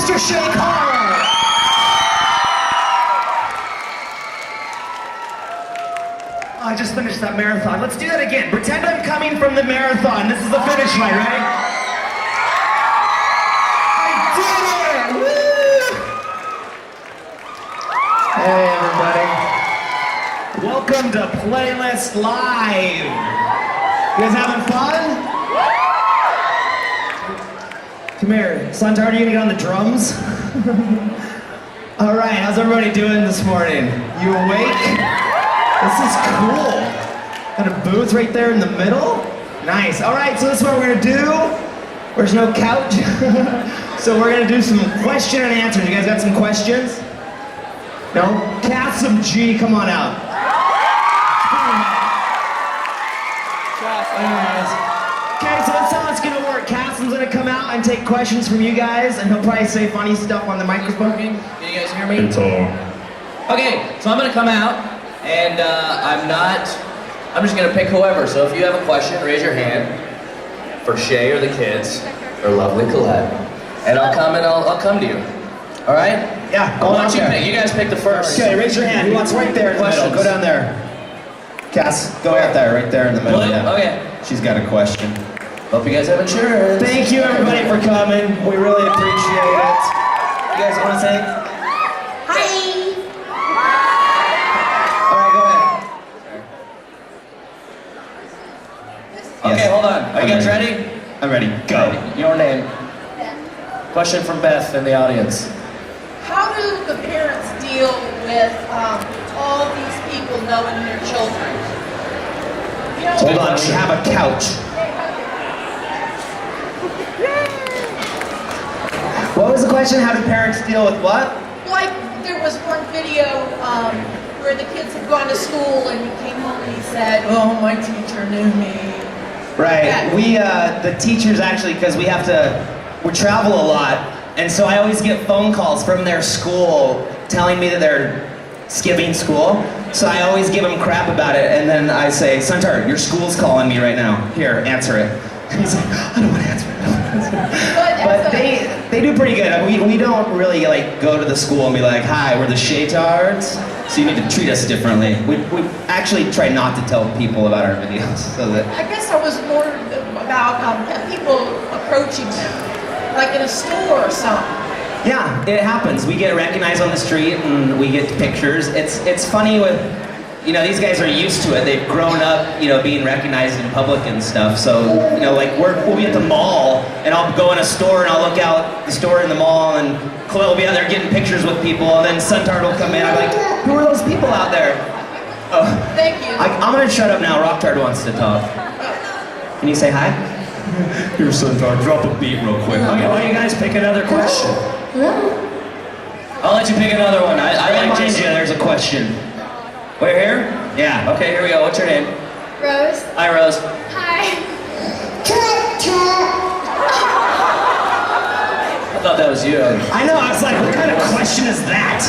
Mr. SHAYTARDS. Oh, I just finished that marathon. Let's do that again. Pretend I'm coming from the marathon. This is the finish line, right? I did it! Woo! Hey, everybody. Welcome to Playlist Live. You guys having fun? Come here. Santar, are you gonna get on the drums? All right, how's everybody doing this morning? You awake? This is cool. Got a booth right there in the middle. Nice. All right, so this is what we're gonna do. There's no couch. So we're gonna do some question and answers. You guys got some questions? No? Cassim G, come on out. Okay, so that's how it's gonna work. Cassim's gonna come out and take questions from you guys, and he'll probably say funny stuff on the microphone. Can you guys hear me? It's on. Okay, so I'm gonna come out, and I'm just gonna pick whoever. So if you have a question, raise your hand for Shay or the kids, or lovely Colette, and I'll come to you. All right? Yeah, I'll let you pick. You guys pick the first. Okay, raise your hand. Who wants right there in the middle? Go down there. Cass, go out there, right there in the middle. Yeah. Okay. She's got a question. Hope you guys have insurance. Thank you, everybody, for coming. We really appreciate it. You guys want to say? Hi. All right, go ahead. Okay, Yes. hold on. Are you guys ready? I'm ready. Go. Your name. Question from Beth in the audience. How do the parents deal with all these people knowing their children? You know, Hold on, we have a couch. What was the question? How do parents deal with what? like there was one video where the kids had gone to school and he came home and he said, "Oh, my teacher knew me." Right. Yeah. We, the teachers actually, because we travel a lot, and so I always get phone calls from their school telling me that they're skipping school. So I always give them crap about it, and then I say, Santar, your school's calling me right now. Here, answer it. And he's like, I don't want to answer it. But they do pretty good. We don't really like go to the school and be like, hi, we're the SHAYTARDS, so you need to treat us differently. We actually try not to tell people about our videos, so that. I guess I was more about people approaching them, like in a store or something. Yeah, it happens. We get recognized on the street and we get pictures. It's funny with, these guys are used to it. They've grown up, being recognized in public and stuff. So, like we'll be at the mall and I'll go in a store and I'll look out the store in the mall and Chloe will be out there getting pictures with people, and then Suntard will come in. I'm like, who are those people out there? Oh, Thank you. I'm gonna shut up now. Rocktard wants to talk. Can you say hi? Here, Suntard, drop a beat real quick. Okay, why don't you guys pick another question? I'll let you pick another one. I like Ginger, there's a question. We're here? Yeah. Okay, here we go. What's your name? Rose. Hi, Rose. Hi. I thought that was you. I know, I was like, what kind of question is that?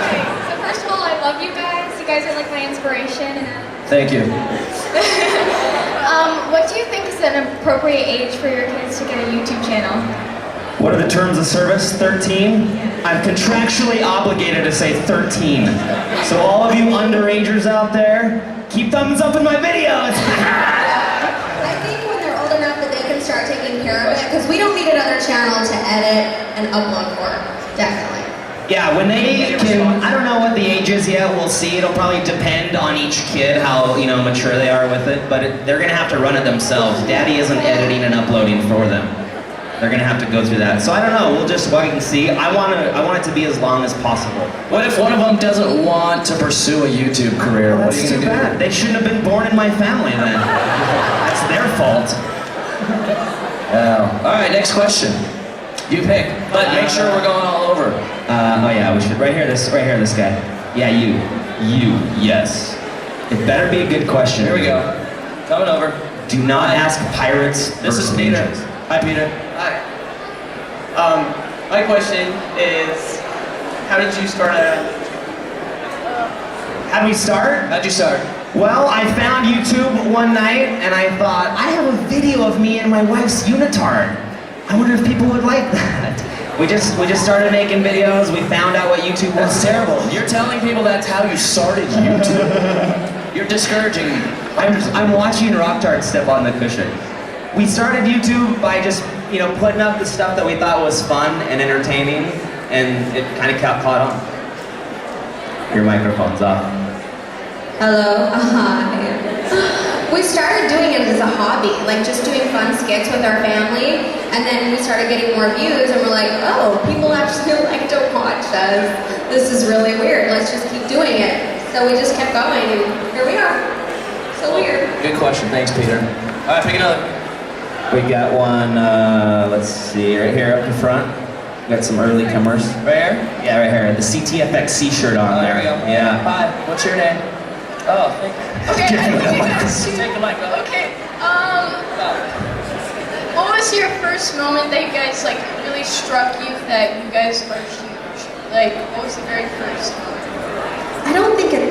Okay, so first of all, I love you guys. You guys are like my inspiration. Thank you. What do you think is an appropriate age for your kids to get a YouTube channel? What are the terms of service? 13? I'm contractually obligated to say 13. So all of you underagers out there, keep thumbs up in my videos. I think when they're old enough that they can start taking care of it, because we don't need another channel to edit and upload for, definitely. Yeah, when they can, I don't know what the age is yet, we'll see. It'll probably depend on each kid, how mature they are with it, but they're gonna have to run it themselves. Daddy isn't editing and uploading for them. They're gonna have to go through that. So I don't know, we'll just wait and see. I want it to be as long as possible. What if one of them doesn't want to pursue a YouTube career? What are you That's too gonna bad. do? They shouldn't have been born in my family then. That's their fault. All right, next question. You pick, but make sure we're going all over. Oh yeah, we should. Right here, this guy. Yeah, you, yes. It better be a good question. Here we go. Coming over. Do not ask pirates. This is Peter. Hi, Peter. Hi. My question is, how did you start out? How'd we start? How'd you start? Well, I found YouTube one night and I thought, I have a video of me and my wife's unitard. I wonder if people would like that. We just started making videos. We found out what YouTube was. That's terrible. You're telling people that's how you started YouTube. You're discouraging me. I'm watching Rocktards step on the cushion. We started YouTube by just, putting up the stuff that we thought was fun and entertaining, and it kind of caught on. Your microphone's off. Hello. Hi. We started doing it as a hobby, like just doing fun skits with our family, and then we started getting more views, and we're like, oh, people actually like to watch us. This is really weird. Let's just keep doing it. So we just kept going, and here we are. So weird. Good question. Thanks, Peter. All right, pick another. We got one, let's see, right here up in front. We got some early comers. Right here? Yeah, right here. The CTFXC shirt on there. There we go. Yeah. Hi, what's your name? Oh, thank you. Okay, Give I me think that you mic. got two. Take the mic, brother. Okay, what was your first moment that you guys, really struck you that you guys are huge? What was the very first moment? I don't think it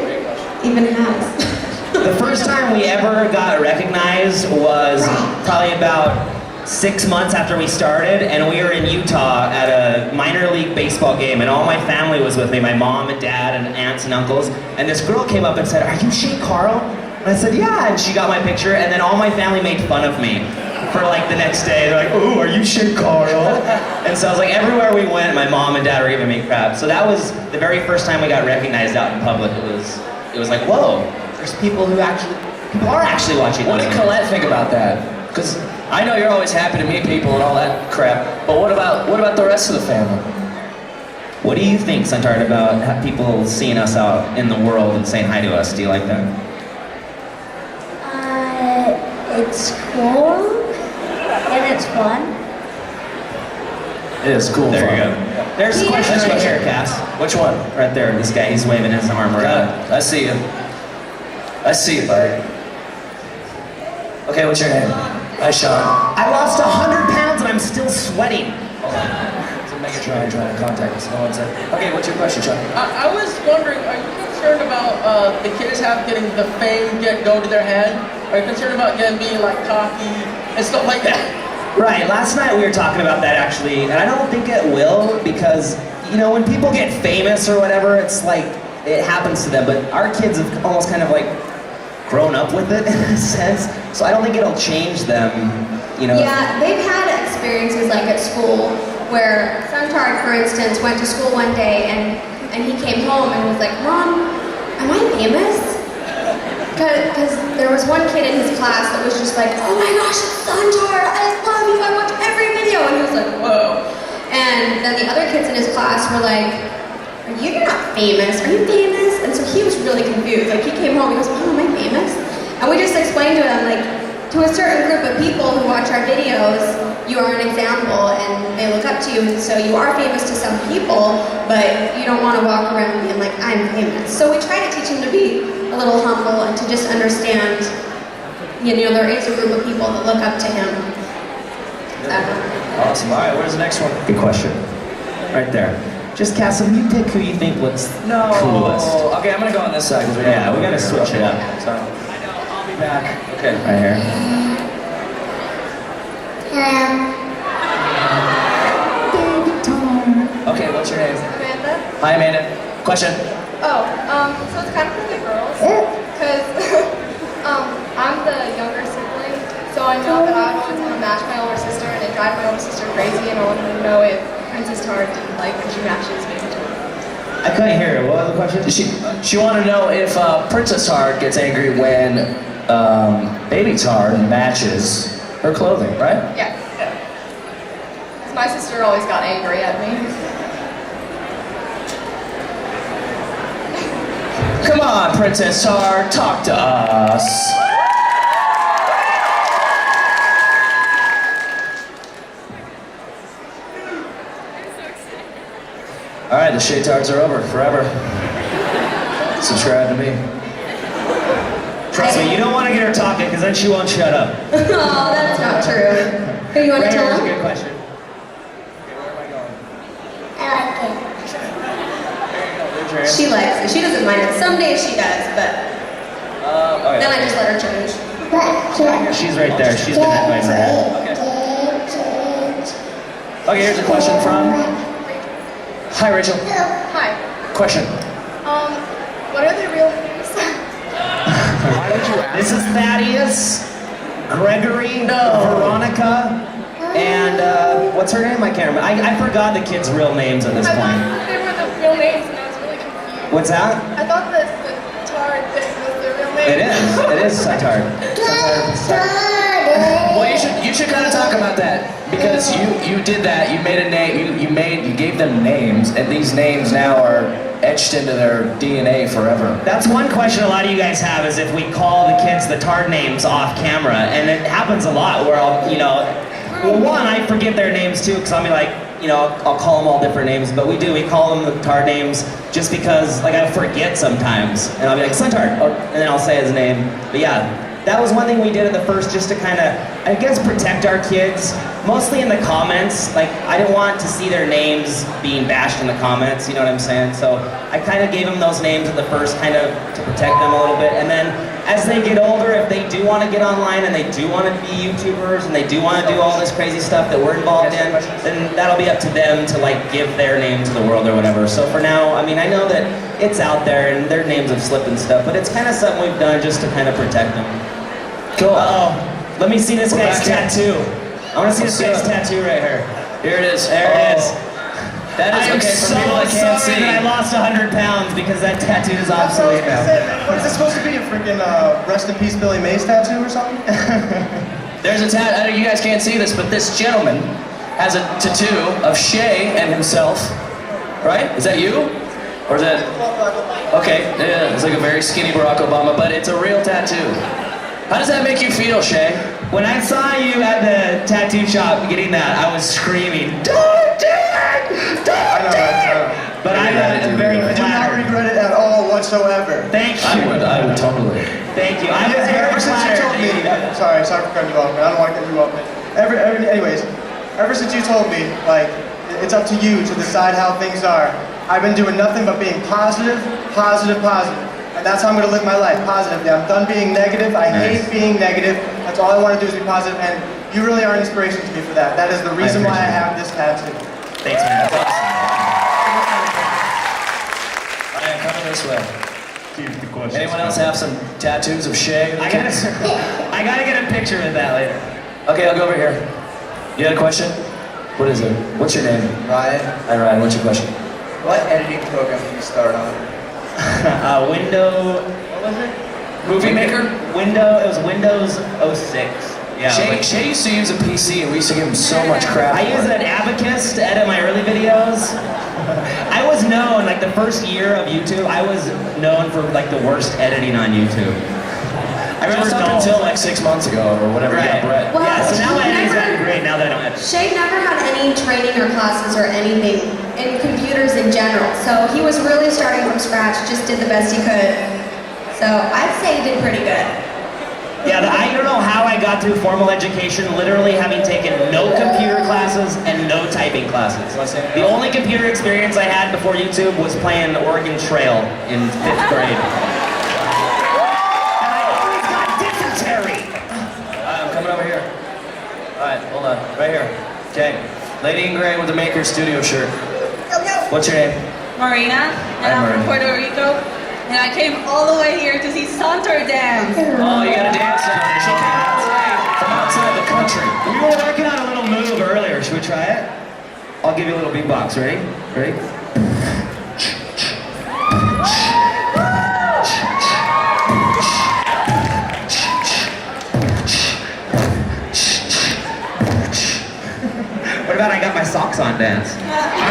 even has. The first time we ever got recognized was probably about 6 months after we started, and we were in Utah at a minor league baseball game, and all my family was with me, my mom and dad and aunts and uncles, and this girl came up and said, "Are you Shay Carl?" And I said, "Yeah," and she got my picture, and then all my family made fun of me for the next day. They're like, "Oh, are you Shay Carl?" And so I was like, everywhere we went, my mom and dad were giving me crap. So that was the very first time we got recognized out in public. It was like, whoa, there's people are actually watching. What did Colette think about that? Because I know you're always happy to meet people and all that crap, but what about the rest of the family? What do you think, Santard, about people seeing us out in the world and saying hi to us? Do you like that? It's cool and it's fun. It is cool. There fun. you go. There's a question right here, Cass. Which one? Right there. This guy, he's waving his arm Got around. it. I see you. I see you, buddy. Okay, what's your name? Hi, Sean. I lost 100 pounds and I'm still sweating. So Megatron trying to contact us. No one said. Okay, what's your question, Sean? I was wondering, are you concerned about the kids getting the fame go to their head? Are you concerned about them being cocky and stuff like that? Right, last night we were talking about that actually, and I don't think it will because, when people get famous or whatever, it's like, it happens to them, but our kids have almost kind of grown up with it in a sense, so I don't think it'll change them, Yeah, they've had experiences at school where Santard, for instance, went to school one day and he came home and was like, "Mom, am I famous?" Because there was one kid in his class that was just like, "Oh my gosh, it's Santard, I love you, I watch every video," and he was like, "Whoa." And then the other kids in his class were like, "You're not famous, are you famous?" And so he was really confused. He came home, he goes, "Mom, am I famous?" And we just explained to him, to a certain group of people who watch our videos, you are an example and they look up to you, and so you are famous to some people, but you don't want to walk around being like, "I'm famous." So we try to teach him to be a little humble and to just understand, there is a group of people that look up to him. Awesome. All right, where's the next one? Good question. Right there. Just Cassim, you pick who you think looks coolest. Okay, I'm gonna go on this side because Yeah, we gotta switch it up. So, I'll be back. Okay. Right here. Okay, what's your name? Amanda? Hi, Amanda. Question. Oh, so it's kind of for the girls, because I'm the younger sibling, so I know that I would always want to match my older sister, and it drive my older sister crazy, and I want to know if Princess Tard didn't like when she matches Baby Tard. I couldn't hear it. What was the question? She wanted to know if Princess Tard gets angry when Baby Tard matches her clothing, right? Yeah. Because my sister always got angry at me. Come on, Princess Tard, talk to us. All right, the SHAYTARDS are over forever. Subscribe to me. Trust me, you don't want to get her talking because then she won't shut up. Oh, that's not true. Who you want to Right tell here's a him? good question. She likes it. She doesn't mind it. Some days she does, but then I just let her change. She's right there. She's been that way for her. Okay, here's a question from Hi, Rachel. Hi. Question. What are their real names? This is Thaddeus, Gregory, Veronica, and what's her name? I can't remember. I forgot the kids' real names at this I point. thought they were the real names and I was really confused. What's that? I thought that the tard thing was their real name. It is Saytard. Well, you should kind of talk about that because you did that. You made a name. You gave them names, and these names now are etched into their DNA forever. That's one question a lot of you guys have is if we call the kids the tard names off camera, and it happens a lot where I'll, well, one, I forget their names too, because I'll be like, I'll call them all different names, but we call them the tard names just because, like, I forget sometimes, and I'll be like, Saytard, and then I'll say his name, but yeah. That was one thing we did at the first just to kind of, I guess, protect our kids. Mostly in the comments. Like, I didn't want to see their names being bashed in the comments, you know what I'm saying? So I kind of gave them those names at the first kind of to protect them a little bit. And then as they get older, if they do want to get online and they do want to be YouTubers and they do want to do all this crazy stuff that we're involved in, then that'll be up to them to like give their name to the world or whatever. So for now, I mean, I know that it's out there and their names have slipped and stuff, but it's kind of something we've done just to kind of protect them. Cool. Uh-oh. Let me see this guy's tattoo. I want to see this guy's tattoo right here. Here it is. There it is. That is okay for people that can't see. That I lost 100 pounds because that tattoo is obsolete now. What is this supposed to be? A freaking rest in peace Billy Mays tattoo or something? There's a tattoo. I know you guys can't see this, but this gentleman has a tattoo of Shay and himself. Right? Is that you? Or is that? Okay. Yeah, it's like a very skinny Barack Obama, but it's a real tattoo. How does that make you feel, Shay? When I saw you at the tattoo shop getting that, I was screaming, "Don't do it! Don't do it!" But I'm very I do not flattered. regret it at all whatsoever. Thank you. I would totally. Thank you. I'm very Ever since you flattered. told me, sorry for cutting you off, man. I don't want to cut you off, man. Anyways, ever since you told me, like, it's up to you to decide how things are, I've been doing nothing but being positive. And that's how I'm going to live my life, positively. I'm done being negative. I hate being negative. That's all I want to do is be positive, and you really are an inspiration to me for that. That is the reason why I have this tattoo. Thanks, man. Alright, coming this way. Anyone else have some tattoos of Shay? I gotta get a picture of that later. Okay, I'll go over here. You had a question? What is it? What's your name? Ryan, Hi, Ryan. What's your question? what editing program did you start on? What was it? Movie Maker? It was Windows 06. Yeah. Shay used to use a PC and we used to give him so much crap. I use an Abacus to edit my early videos. I was known, like the first year of YouTube, I was known for like the worst editing on YouTube. I remember Just up until like 6 months ago or whatever. Right. You got Brett. Well, Yeah, so now my editing's never- gotten great now that I don't edit. Shay never had any training or classes or anything in computers in general, so he was really starting from scratch, just did the best he could. So I'd say he did pretty good. Yeah, I don't know how I got through formal education, literally having taken no computer classes and no typing classes. The only computer experience I had before YouTube was playing Oregon Trail in 5th grade. And I always got dysentery. I'm coming over here. Alright, hold on. Right here. Okay. Lady in gray with the Maker Studio shirt. What's your name? Marina, and Hi, I'm Marina. from Puerto Rico, and I came all the way here to see SHAYTARDS. Oh, you gotta dance now. She came all the way from outside the country. We were working on a little move earlier. Should we try it? I'll give you a little beatbox. Ready? Ready? What about I got my socks on dance? I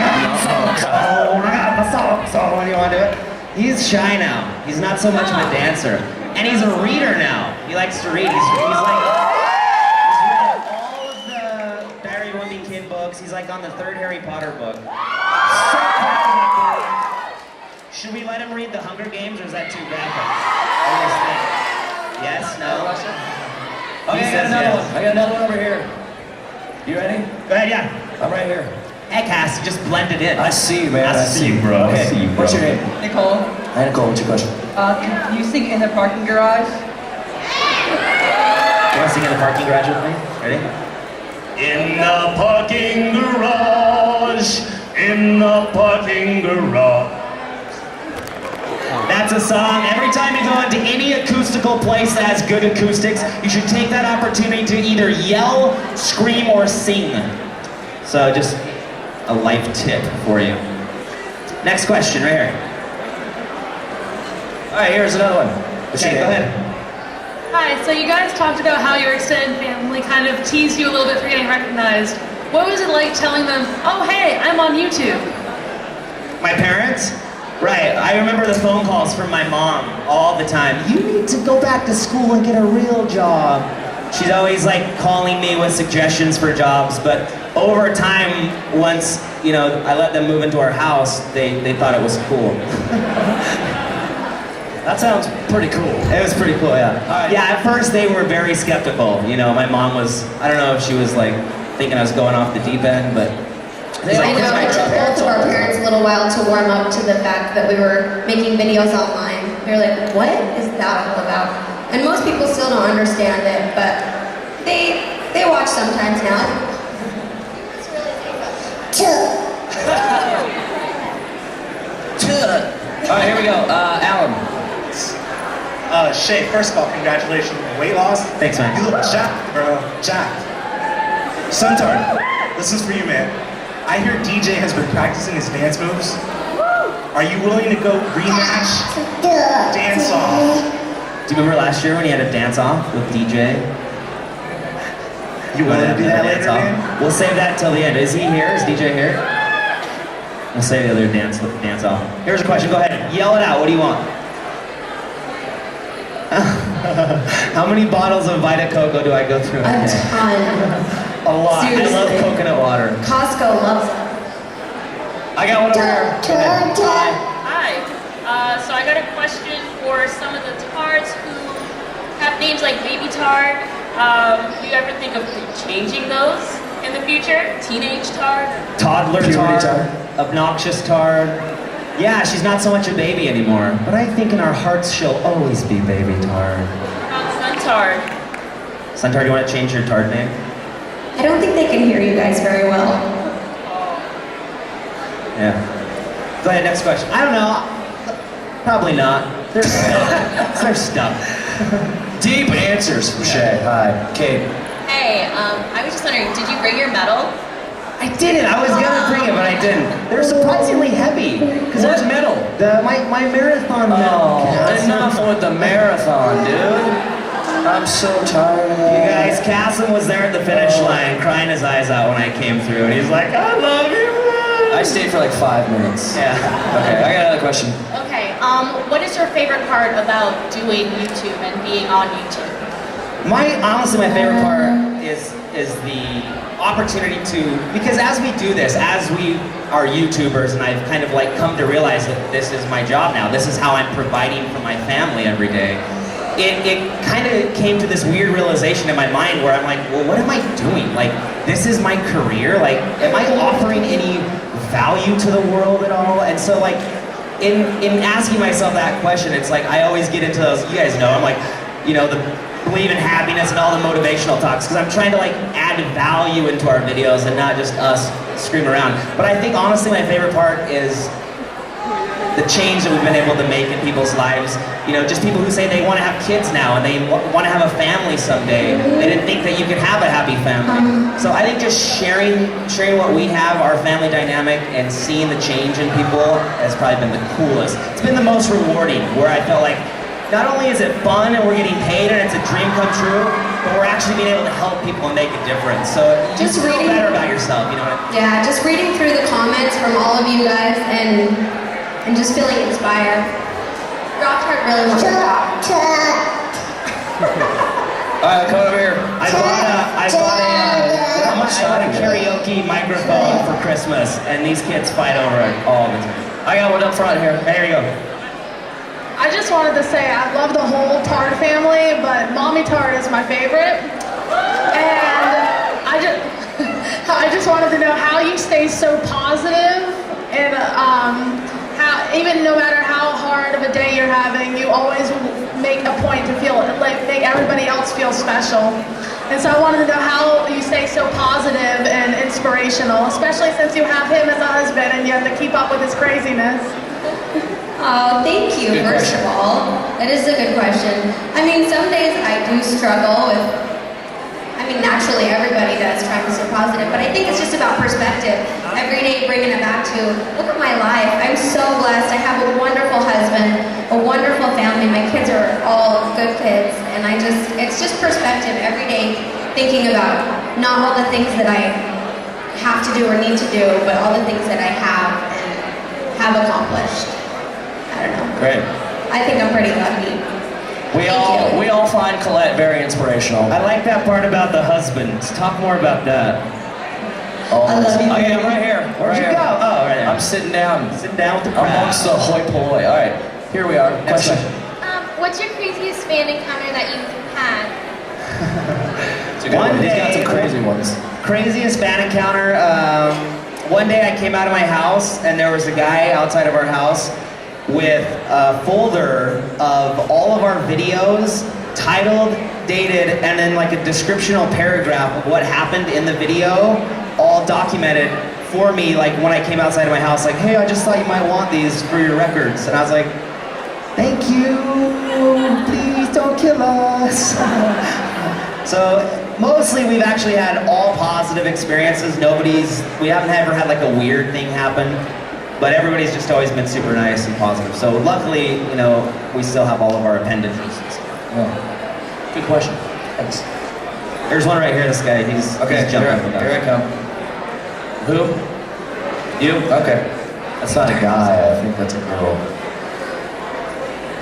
got my socks on. Do you want to do it? He's shy now. He's not so much of a dancer. And he's a reader now. He likes to read. He's read all of the Barry Winding Kid books. He's like on the 3rd Harry Potter book. So proud of him. Should we let him read The Hunger Games, or is that too graphic? What do you think? Yes? No? Okay, I got another one. I got another one over here. You ready? Go ahead, yeah. I'm right here. Hey, Cass, you just blended in. I see you, man. I see you, bro. Okay. I see you, bro. What's your name? Nicole, Hi, Nicole. What's your question? can you sing In the Parking Garage? You want to sing in the parking garage with me? Ready? In the parking garage, in the parking garage. That's a song. Every time you go into any acoustical place that has good acoustics, you should take that opportunity to either yell, scream, or sing. So just a life tip for you. Next question, right here. All right, here's another one. Okay, go ahead. Hi, so you guys talked about how your extended family kind of teased you a little bit for getting recognized. What was it like telling them, oh hey, I'm on YouTube? My parents? Right, I remember the phone calls from my mom all the time. You need to go back to school and get a real job. She's always like calling me with suggestions for jobs, but over time, once, you know, I let them move into our house, they thought it was cool. That sounds pretty cool. It was pretty cool, yeah. Right. Yeah, at first they were very skeptical. You know, my mom was, I don't know if she was like thinking I was going off the deep end, but I know, it took both of our parents a little while to warm up to the fact that we were making videos online. They were like, what is that all about? And most people still don't understand it, but they watch sometimes now. It's really All right, here we go. Alan. Shay, first of all, congratulations on weight loss. Thanks, man. You look jacked, bro. Jacked. Suntard, this is for you, man. I hear DJ has been practicing his dance moves. Are you willing to go rematch? Dance off. Do you remember last year when he had a dance off with DJ? You willing to do that later, man? We'll save that till the end. Is he here? Is DJ here? We'll save the other dance off. Here's a question, go ahead. Yell it out, what do you want? How many bottles of Vita Coco do I go through? A ton. A lot. Seriously. I love coconut water. Costco loves it. I got one over here. Go ahead. Hi. So I got a question for some of the tards who have names like Baby Tard. Do you ever think of changing those in the future? Teenage Tard? Toddler tard. Obnoxious tard. Yeah, she's not so much a baby anymore. But I think in our hearts she'll always be Baby Tard. Suntard. Suntard, do you want to change your tard name? I don't think they can hear you guys very well. Yeah. Go ahead, next question. I don't know. Probably not. They're stuck. They're stuck. Deep answers from Shay. Hi. Kate. Hey, I was just wondering, did you bring your medal? I didn't. I was gonna bring it, but I didn't. They're surprisingly heavy. Because there's medal. My marathon medal. Enough with the marathon, dude. I'm so tired of that. You guys, Cassim was there at the finish line, crying his eyes out when I came through, and he's like, I love you, man. I stayed for like 5 minutes. Yeah. Okay, I got another question. Okay, what is your favorite part about doing YouTube and being on YouTube? Honestly, my favorite part is the opportunity to, because as we do this, as we are YouTubers, and I've kind of like come to realize that this is my job now, this is how I'm providing for my family every day. It kind of came to this weird realization in my mind where I'm like, well, what am I doing? Like, this is my career? Like, am I offering any value to the world at all? And so like, in asking myself that question, it's like, I always get into those, you guys know, I'm like, you know, believe in happiness and all the motivational talks, because I'm trying to like add value into our videos and not just us scream around. But I think honestly my favorite part is the change that we've been able to make in people's lives. You know, just people who say they want to have kids now and they want to have a family someday. They didn't think that you could have a happy family. So I think just sharing what we have, our family dynamic, and seeing the change in people has probably been the coolest. It's been the most rewarding, where I felt like not only is it fun and we're getting paid and it's a dream come true, but we're actually being able to help people and make a difference. So you just feel better about yourself, you know what I mean? Yeah, just reading through the comments from all of you guys and just feeling inspired. Rock Hard really wants to talk. Alright, come over here. I bought a karaoke microphone for Christmas, and these kids fight over it all the time. I got one up front here. There you go. I just wanted to say I love the whole Tard family, but Mommy Tard is my favorite. And I just wanted to know how you stay so positive and how, even no matter how hard of a day you're having, you always make a point to feel like make everybody else feel special. And so I wanted to know how you stay so positive and inspirational, especially since you have him as a husband and you have to keep up with his craziness. Oh, thank you, Good first question. of all. That is a good question. I mean, some days I do struggle with, naturally everybody does trying to stay positive, but I think it's just about perspective. Every day bringing it back to, look at my life. I'm so blessed. I have a wonderful husband, a wonderful family. My kids are all good kids, and it's just perspective every day thinking about not all the things that I have to do or need to do, but all the things that I have and have accomplished. I don't know. Great. I think I'm pretty lucky. We all find Colette very inspirational. I like that part about the husbands. Talk more about that. Oh, I love you. Okay, I'm right here. Where'd you go? Oh, right there. I'm sitting down. Sitting down with the crowd. Amongst the hoi polloi. All right, here we are. Next Question. What's your craziest fan encounter that you've had? It's a good one. He's got some crazy ones. Craziest fan encounter. One day I came out of my house and there was a guy outside of our house with a folder of all of our videos, titled, dated, and then like a descriptional paragraph of what happened in the video, all documented for me. Like when I came outside of my house, like, hey, I just thought you might want these for your records, and I was like, thank you, please don't kill us. So mostly we've actually had all positive experiences. We haven't ever had like a weird thing happen, but everybody's just always been super nice and positive. So luckily, we still have all of our appendages. Yeah. Good question. Thanks. There's one right here, this guy, he's jumping. Here I come. Who? You? Okay. That's not a guy, I think that's a girl.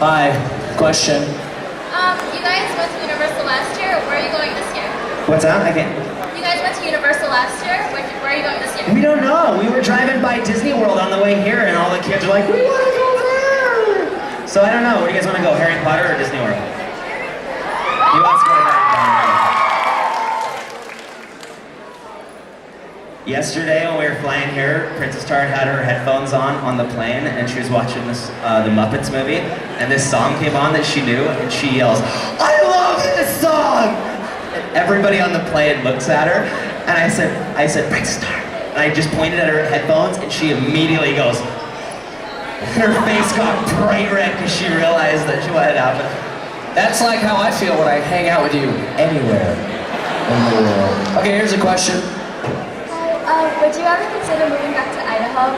Hi, question. You guys went to Universal last year. Where are you going this year? What's that? I can't. You guys went to Universal last year. Where are you going this year? We don't know. We were driving by Disney World on the way here, and all the kids are like, we want to go there. So I don't know. Where do you guys want to go? Harry Potter or Disney World? He wants to go to Harry Potter. Yesterday when we were flying here, Princess Tart had her headphones on the plane, and she was watching the Muppets movie, and this song came on that she knew, and she yells, I love this song! And everybody on the plane looks at her, and I said, Princess Tart. And I just pointed at her headphones, and she immediately goes, her face got bright red because she realized that what had happened. That's like how I feel when I hang out with you anywhere in the world. Okay, here's a question. Would you ever consider moving back to Idaho?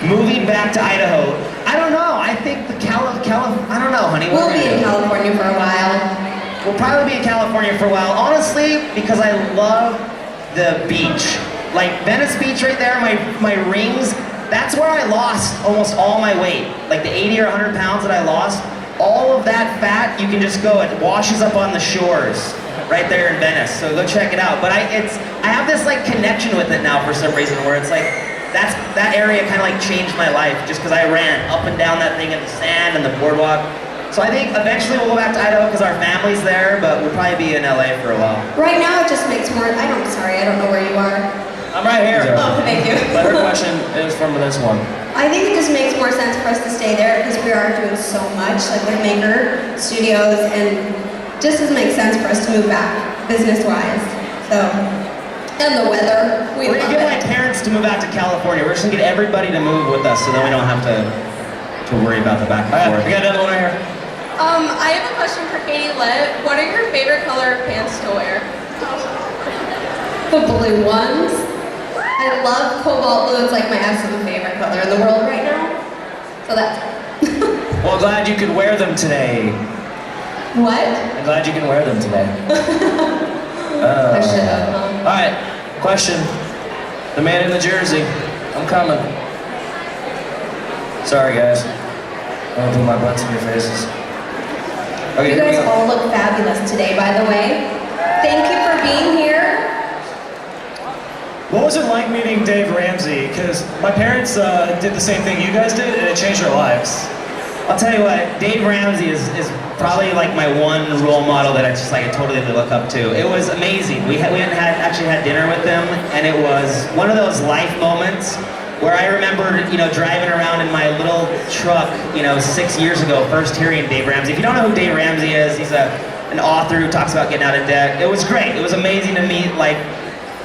Moving back to Idaho? I don't know. I think I don't know, honey. We'll be in California for a while. We'll probably be in California for a while. Honestly, because I love the beach. Like Venice Beach right there, my rings, that's where I lost almost all my weight. Like the 80 or 100 pounds that I lost, all of that fat, you can just go, it washes up on the shores right there in Venice. So go check it out. But I have this like connection with it now for some reason where it's like, that area kind of like changed my life just because I ran up and down that thing in the sand and the boardwalk. So I think eventually we'll go back to Idaho because our family's there, but we'll probably be in LA for a while. Right now it just makes more, I don't know where you are. I'm right here. Oh, thank you. But her question is from this one. I think it just makes more sense for us to stay there because we are doing so much, like with Maker Studios, and just doesn't make sense for us to move back, business-wise. So, and the weather, We're gonna get my parents to move out to California. We're just gonna get everybody to move with us so then we don't have to worry about the back and forth. We got another one right here. I have a question for Katie Lett. What are your favorite color pants to wear? The blue ones. I love cobalt blue. It's like my absolute favorite color in the world right now. So that's Well, glad you could wear them today. What? I'm glad you can wear them today. I should have. All right, question. The man in the jersey. I'm coming. Sorry, guys. I'm gonna put my butts in your faces. Okay, You here we guys go. all look fabulous today, by the way. Thank you for being here. What was it like meeting Dave Ramsey? Because my parents did the same thing you guys did, and it changed their lives. I'll tell you what, Dave Ramsey is probably like my one role model that I totally look up to. It was amazing. We hadn't actually had dinner with him, and it was one of those life moments where I remember, driving around in my little truck, 6 years ago, first hearing Dave Ramsey. If you don't know who Dave Ramsey is, he's a an author who talks about getting out of debt. It was great. It was amazing to meet like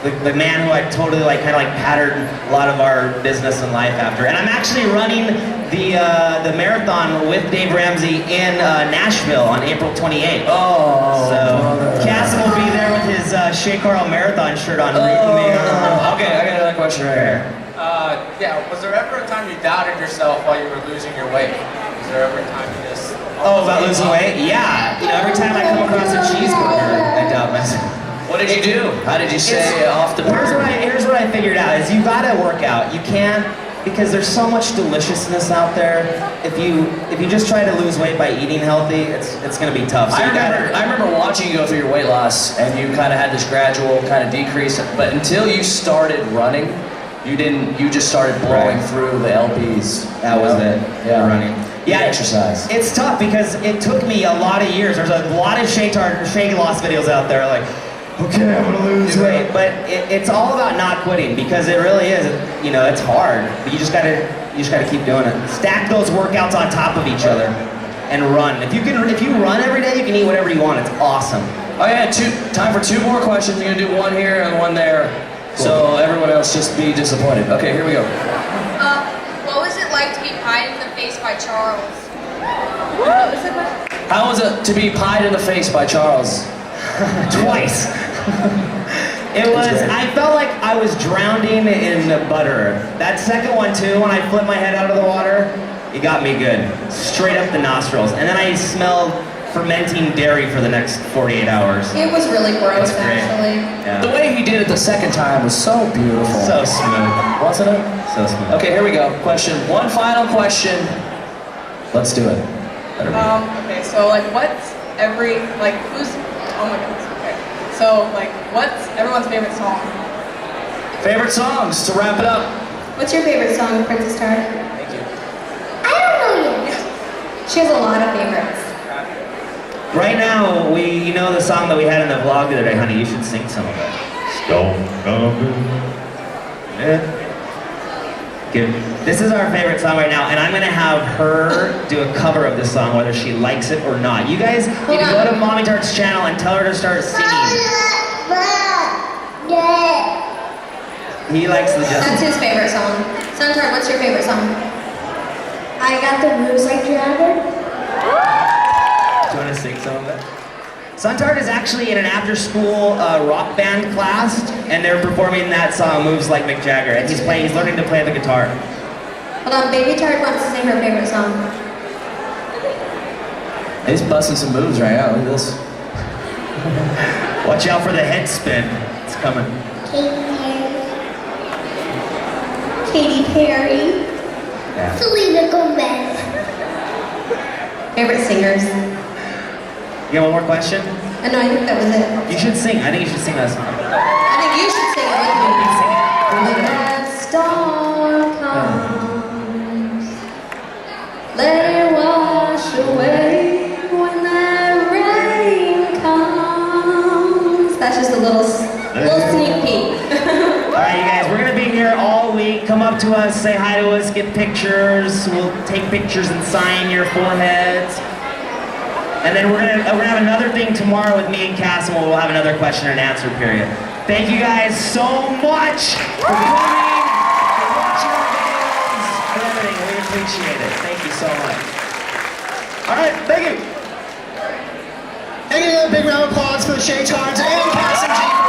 the man who I totally like kind of like patterned a lot of our business and life after. And I'm actually running the marathon with Dave Ramsey in Nashville on April 28th. Oh, so Cassim will be there with his SHAYTARDS marathon shirt on. Okay, I got another question right here. Yeah, was there ever a time you doubted yourself while you were losing your weight? Was there ever a time you just... Oh, about losing weight? Yeah. You know, every time I come across a cheeseburger, I doubt myself. What did you do? How did you stay off the burger? Here's what I figured out, is you gotta work out. You can't, because there's so much deliciousness out there. If you just try to lose weight by eating healthy, it's gonna be tough. So I remember watching you go through your weight loss, and you kind of had this gradual kind of decrease, but until you started running, you just started blowing through the LPs. That was it. Yeah, running. Yeah, exercise. It's tough because it took me a lot of years. There's a lot of Shay loss videos out there, like, okay, I'm gonna lose weight. But it's all about not quitting, because it really is, you know, it's hard. But you just gotta keep doing it. Stack those workouts on top of each other and run. If you run every day, you can eat whatever you want. It's awesome. Oh yeah, time for 2 more questions. You're gonna do one here and one there. Cool. So everyone else just be disappointed. Okay, here we go. What was it like to be pied in the face by Charles? How was it to be pied in the face by Charles? Twice. It was, I felt like I was drowning in butter. That second one too, when I flipped my head out of the water, it got me good. Straight up the nostrils. And then I smelled fermenting dairy for the next 48 hours. It was really gross, actually. Yeah. The way he did it the second time was so beautiful. So smooth. Wasn't it? So smooth. Okay, here we go. Question. One final question. Let's do it. Okay, so like what's oh my goodness, okay. So like what's everyone's favorite song? Favorite songs to wrap it up. What's your favorite song, Princess Tart? Thank you. I don't know yet. She has a lot of favorites. Right now, you know the song that we had in the vlog the other day, honey, you should sing some of it. Stone Good. This is our favorite song right now, and I'm gonna have her do a cover of this song, whether she likes it or not. You guys need to go to Mommy Tart's channel and tell her to start singing. He likes the That's his favorite song. Suntard, what's your favorite song? I got the moves like Jagger. Do you want to sing some of it? Suntard is actually in an after-school rock band class, and they're performing that song, Moves Like Mick Jagger, and he's learning to play the guitar. Hold on, Baby Tart wants to sing her favorite song. He's busting some moves right now. Look at this. Watch out for the head spin. It's coming. Katy Perry. Yeah. Selena Gomez. Favorite singers? You got one more question? No, I think that was it. You should sing. I think you should sing that song. I think you should sing it with me. When that storm comes, let it wash away. When that rain comes. That's just a little sneak peek. Alright, you guys, we're going to be here all week. Come up to us, say hi to us, get pictures. We'll take pictures and sign your foreheads. And then we're gonna have another thing tomorrow with me and Cassim. We'll have another question and answer period. Thank you guys so much for coming, for watching our videos, for everything. We appreciate it. Thank you so much. All right, thank you. Can you give a big round of applause for the SHAYTARDS and Cassim G.